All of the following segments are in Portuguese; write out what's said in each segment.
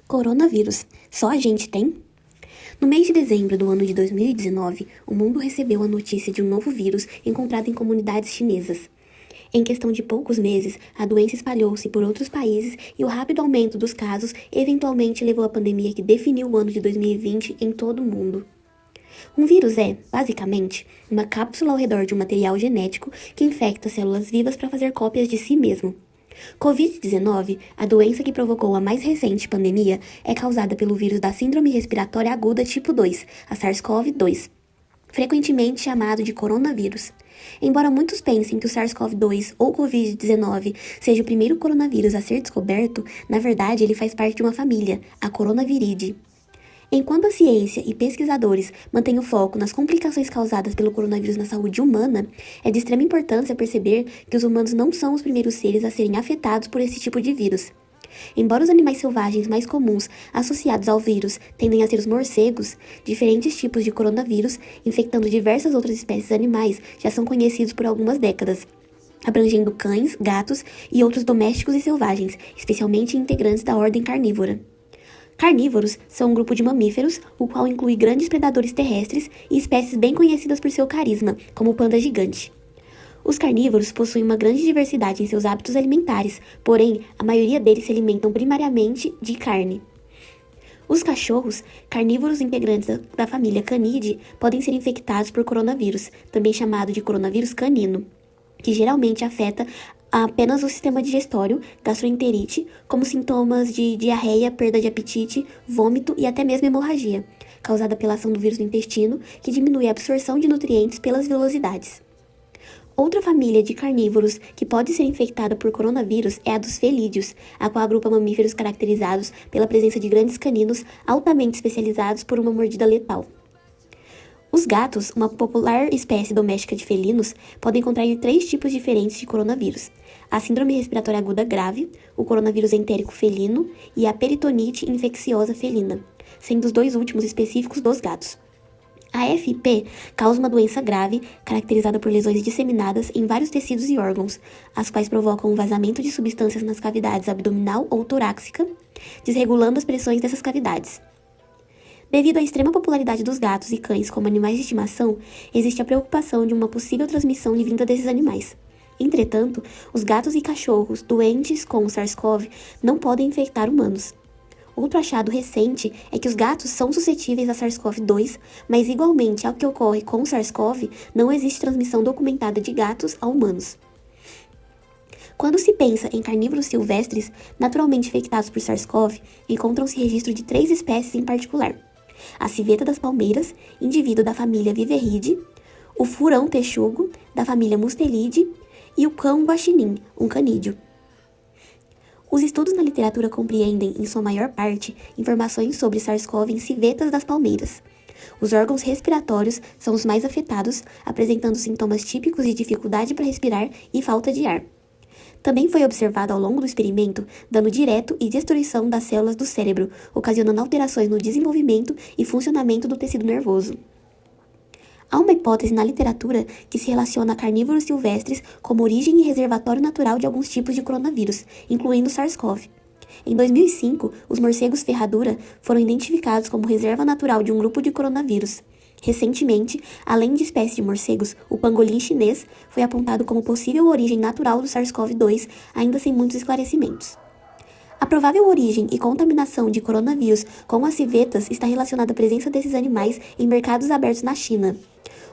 Coronavírus. Só a gente tem? No mês de dezembro do ano de 2019, o mundo recebeu a notícia de um novo vírus encontrado em comunidades chinesas. Em questão de poucos meses, a doença espalhou-se por outros países e o rápido aumento dos casos eventualmente levou à pandemia que definiu o ano de 2020 em todo o mundo. Um vírus é, basicamente, uma cápsula ao redor de um material genético que infecta células vivas para fazer cópias de si mesmo. Covid-19, a doença que provocou a mais recente pandemia, é causada pelo vírus da Síndrome Respiratória Aguda tipo 2, a SARS-CoV-2, frequentemente chamado de coronavírus. Embora muitos pensem que o SARS-CoV-2 ou Covid-19 seja o primeiro coronavírus a ser descoberto, na verdade ele faz parte de uma família, a Coronaviridae. Enquanto a ciência e pesquisadores mantêm o foco nas complicações causadas pelo coronavírus na saúde humana, é de extrema importância perceber que os humanos não são os primeiros seres a serem afetados por esse tipo de vírus. Embora os animais selvagens mais comuns associados ao vírus tendem a ser os morcegos, diferentes tipos de coronavírus, infectando diversas outras espécies animais, já são conhecidos por algumas décadas, abrangendo cães, gatos e outros domésticos e selvagens, especialmente integrantes da ordem carnívora. Carnívoros são um grupo de mamíferos, o qual inclui grandes predadores terrestres e espécies bem conhecidas por seu carisma, como o panda gigante. Os carnívoros possuem uma grande diversidade em seus hábitos alimentares, porém, a maioria deles se alimentam primariamente de carne. Os cachorros, carnívoros integrantes da família Canidae, podem ser infectados por coronavírus, também chamado de coronavírus canino, que geralmente afeta apenas o sistema digestório, gastroenterite, como sintomas de diarreia, perda de apetite, vômito e até mesmo hemorragia, causada pela ação do vírus no intestino, que diminui a absorção de nutrientes pelas velocidades. Outra família de carnívoros que pode ser infectada por coronavírus é a dos felídeos, a qual agrupa mamíferos caracterizados pela presença de grandes caninos altamente especializados por uma mordida letal. Os gatos, uma popular espécie doméstica de felinos, podem contrair 3 tipos diferentes de coronavírus: a síndrome respiratória aguda grave, o coronavírus entérico felino e a peritonite infecciosa felina, sendo os 2 últimos específicos dos gatos. A FIP causa uma doença grave, caracterizada por lesões disseminadas em vários tecidos e órgãos, as quais provocam um vazamento de substâncias nas cavidades abdominal ou torácica, desregulando as pressões dessas cavidades. Devido à extrema popularidade dos gatos e cães como animais de estimação, existe a preocupação de uma possível transmissão vinda desses animais. Entretanto, os gatos e cachorros doentes com o SARS-CoV não podem infectar humanos. Outro achado recente é que os gatos são suscetíveis a SARS-CoV-2, mas igualmente ao que ocorre com o SARS-CoV, não existe transmissão documentada de gatos a humanos. Quando se pensa em carnívoros silvestres naturalmente infectados por SARS-CoV, encontram-se registro de 3 espécies em particular: a civeta das palmeiras, indivíduo da família Viveridae, o furão texugo, da família Mustelidae, e o cão guaxinim, um canídeo. Os estudos na literatura compreendem, em sua maior parte, informações sobre SARS-CoV em civetas das palmeiras. Os órgãos respiratórios são os mais afetados, apresentando sintomas típicos de dificuldade para respirar e falta de ar. Também foi observado ao longo do experimento dano direto e destruição das células do cérebro, ocasionando alterações no desenvolvimento e funcionamento do tecido nervoso. Há uma hipótese na literatura que se relaciona a carnívoros silvestres como origem e reservatório natural de alguns tipos de coronavírus, incluindo o SARS-CoV. Em 2005, os morcegos ferradura foram identificados como reserva natural de um grupo de coronavírus. Recentemente, além de espécies de morcegos, o pangolim chinês foi apontado como possível origem natural do SARS-CoV-2, ainda sem muitos esclarecimentos. A provável origem e contaminação de coronavírus com as civetas está relacionada à presença desses animais em mercados abertos na China.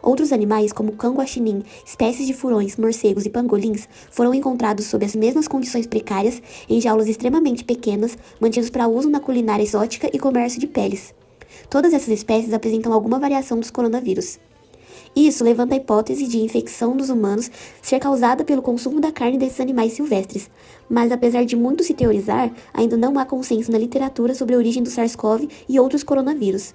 Outros animais, como o cão guaxinim, espécies de furões, morcegos e pangolins, foram encontrados sob as mesmas condições precárias, em jaulas extremamente pequenas, mantidos para uso na culinária exótica e comércio de peles. Todas essas espécies apresentam alguma variação dos coronavírus. Isso levanta a hipótese de infecção dos humanos ser causada pelo consumo da carne desses animais silvestres, mas apesar de muito se teorizar, ainda não há consenso na literatura sobre a origem do SARS-CoV e outros coronavírus.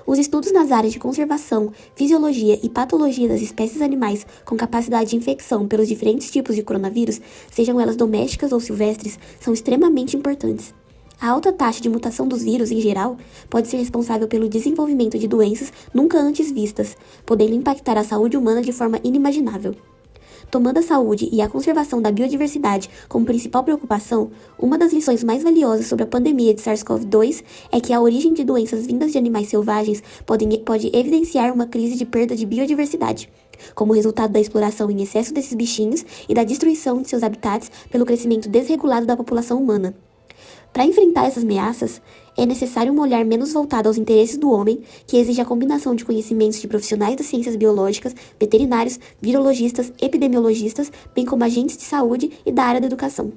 Os estudos nas áreas de conservação, fisiologia e patologia das espécies animais com capacidade de infecção pelos diferentes tipos de coronavírus, sejam elas domésticas ou silvestres, são extremamente importantes. A alta taxa de mutação dos vírus, em geral, pode ser responsável pelo desenvolvimento de doenças nunca antes vistas, podendo impactar a saúde humana de forma inimaginável. Tomando a saúde e a conservação da biodiversidade como principal preocupação, uma das lições mais valiosas sobre a pandemia de SARS-CoV-2 é que a origem de doenças vindas de animais selvagens pode evidenciar uma crise de perda de biodiversidade, como resultado da exploração em excesso desses bichinhos e da destruição de seus habitats pelo crescimento desregulado da população humana. Para enfrentar essas ameaças, é necessário um olhar menos voltado aos interesses do homem, que exige a combinação de conhecimentos de profissionais das ciências biológicas, veterinários, virologistas, epidemiologistas, bem como agentes de saúde e da área da educação.